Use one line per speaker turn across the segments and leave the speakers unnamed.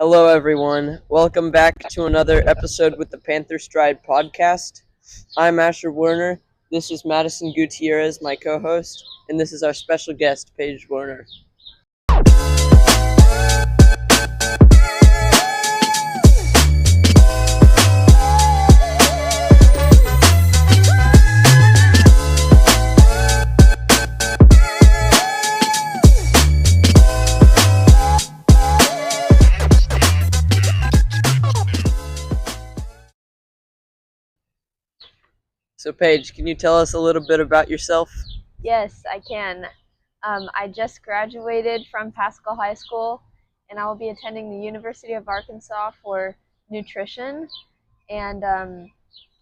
Hello, everyone. Welcome back to another episode with the Panther Stride podcast. I'm Asher Werner. This is Madison Gutierrez, my co host, and this is our special guest, Paige Werner. So, Paige, can you tell us a little bit about yourself?
Yes, I can. I just graduated from Pascal High School, and I will be attending the University of Arkansas for nutrition. And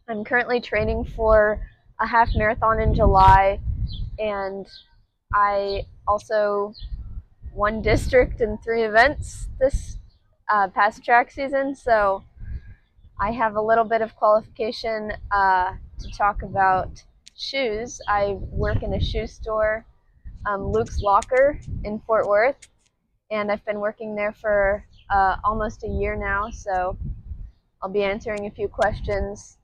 I'm currently training for a half marathon in July, and I also won district in 3 events this past track season. So I have a little bit of qualification to talk about shoes. I work in a shoe store, Luke's Locker in Fort Worth, and I've been working there for almost a year now, so I'll be answering a few questions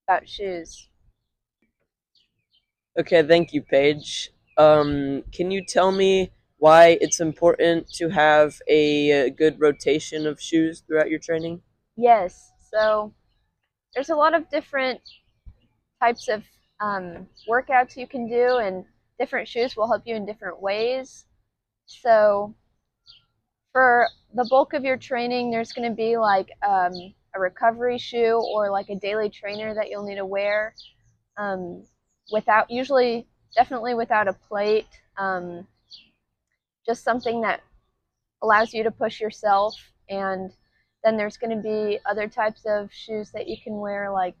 about shoes.
Okay, thank you, Paige. Can you tell me why it's important to have a good rotation of shoes throughout your training?
Yes, so there's a lot of different types of workouts you can do, and different shoes will help you in different ways. So for the bulk of your training, there's going to be like a recovery shoe or like a daily trainer that you'll need to wear without, usually, definitely without a plate. Just something that allows you to push yourself. And then there's going to be other types of shoes that you can wear, like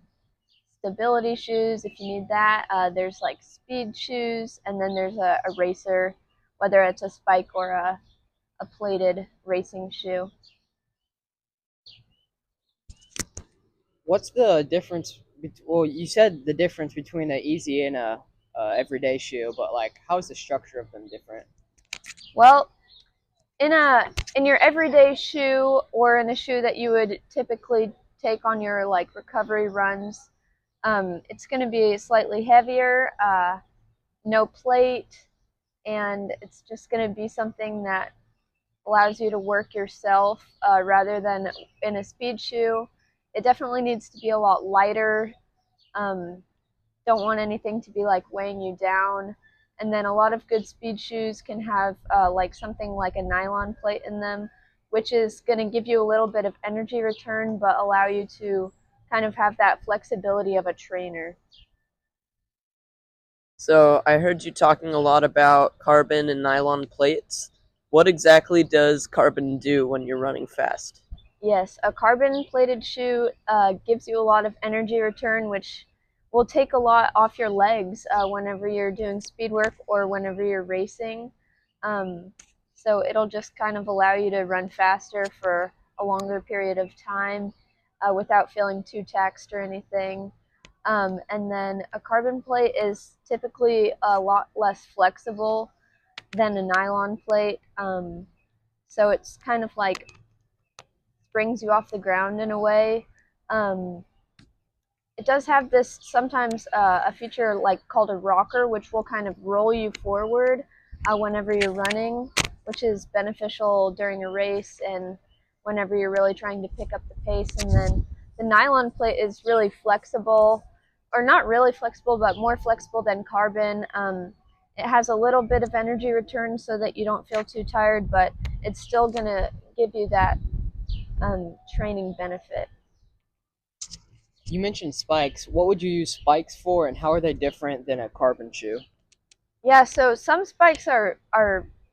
stability shoes if you need that. There's like speed shoes, and then there's a racer, whether it's a spike or a plated racing shoe.
What's the difference? Well, you said the difference between an easy and a everyday shoe, but like, how's the structure of them different?
Well, in your everyday shoe, or in a shoe that you would typically take on your like recovery runs, it's going to be slightly heavier, no plate, and it's just going to be something that allows you to work yourself rather than in a speed shoe. It definitely needs to be a lot lighter. Um, don't want anything to be like weighing you down. And then a lot of good speed shoes can have like something like a nylon plate in them, which is going to give you a little bit of energy return, but allow you to kind of have that flexibility of a trainer.
So, I heard you talking a lot about carbon and nylon plates. What exactly does carbon do when you're running fast?
Yes, a carbon plated shoe gives you a lot of energy return, which will take a lot off your legs whenever you're doing speed work or whenever you're racing. Um, so it'll just kind of allow you to run faster for a longer period of time without feeling too taxed or anything. And then a carbon plate is typically a lot less flexible than a nylon plate. So it's kind of like springs you off the ground in a way. Um, it does have this sometimes a feature like called a rocker, which will kind of roll you forward whenever you're running, which is beneficial during a race and whenever you're really trying to pick up the pace. And then the nylon plate is really flexible, or not really flexible, but more flexible than carbon. It has a little bit of energy return so that you don't feel too tired, but it's still going to give you that training benefit.
You mentioned spikes. What would you use spikes for, and how are they different than a carbon shoe?
Yeah, so some spikes are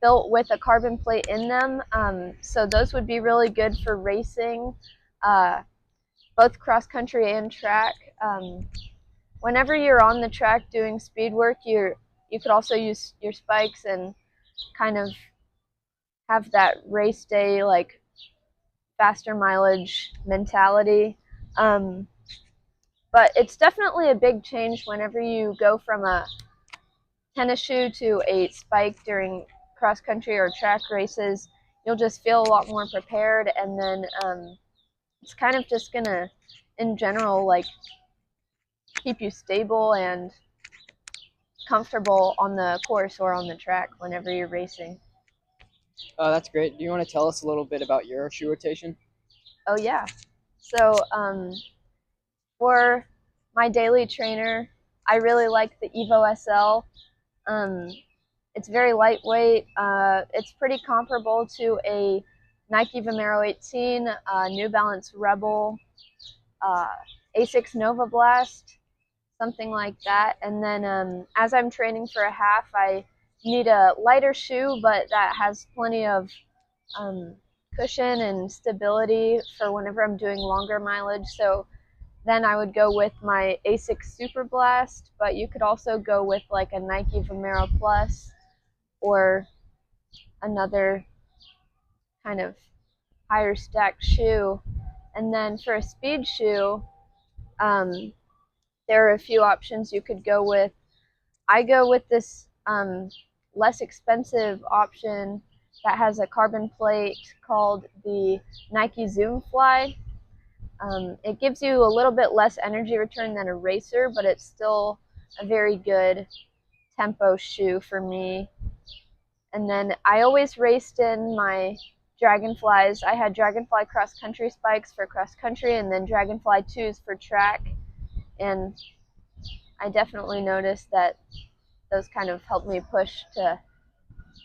built with a carbon plate in them, so those would be really good for racing, uh, both cross country and track. Whenever you're on the track doing speed work, you could also use your spikes and kind of have that race day like faster mileage mentality. Um, but it's definitely a big change whenever you go from a tennis shoe to a spike during cross country or track races. you'll just feel a lot more prepared, and then it's kind of just gonna, in general, like keep you stable and comfortable on the course or on the track whenever you're racing.
That's great. Do you want to tell us a little bit about your shoe rotation?
Oh yeah. So for my daily trainer, I really like the Evo SL. Um, it's very lightweight. It's pretty comparable to a Nike Vomero 18, New Balance Rebel, uh, Asics Nova Blast, something like that. And then as I'm training for a half, I need a lighter shoe, but that has plenty of um, cushion and stability for whenever I'm doing longer mileage. So then I would go with my Asics Super Blast, but you could also go with like a Nike Vomero Plus or another kind of higher stacked shoe. And then for a speed shoe, um, there are a few options you could go with. I go with this less expensive option that has a carbon plate called the Nike Zoom Fly. It gives you a little bit less energy return than a racer, but it's still a very good tempo shoe for me. And then I always raced in my Dragonflies. I had Dragonfly cross country spikes for cross country and then Dragonfly 2s for track. And I definitely noticed that those kind of helped me push to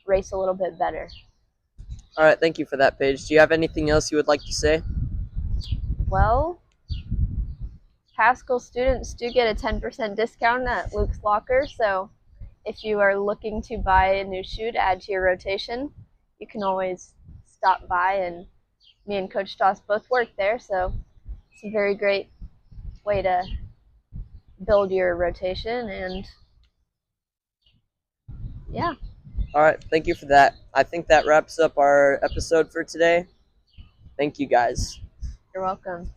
race a little bit better.
All right, thank you for that, Paige. Do you have anything else you would like to say?
Well, Haskell students do get a 10% discount at Luke's Locker, so if you are looking to buy a new shoe to add to your rotation, you can always stop by, and me and Coach Doss both work there, so it's a very great way to build your rotation. And yeah.
All right, thank you for that. I think that wraps up our episode for today. Thank you, guys.
You're welcome.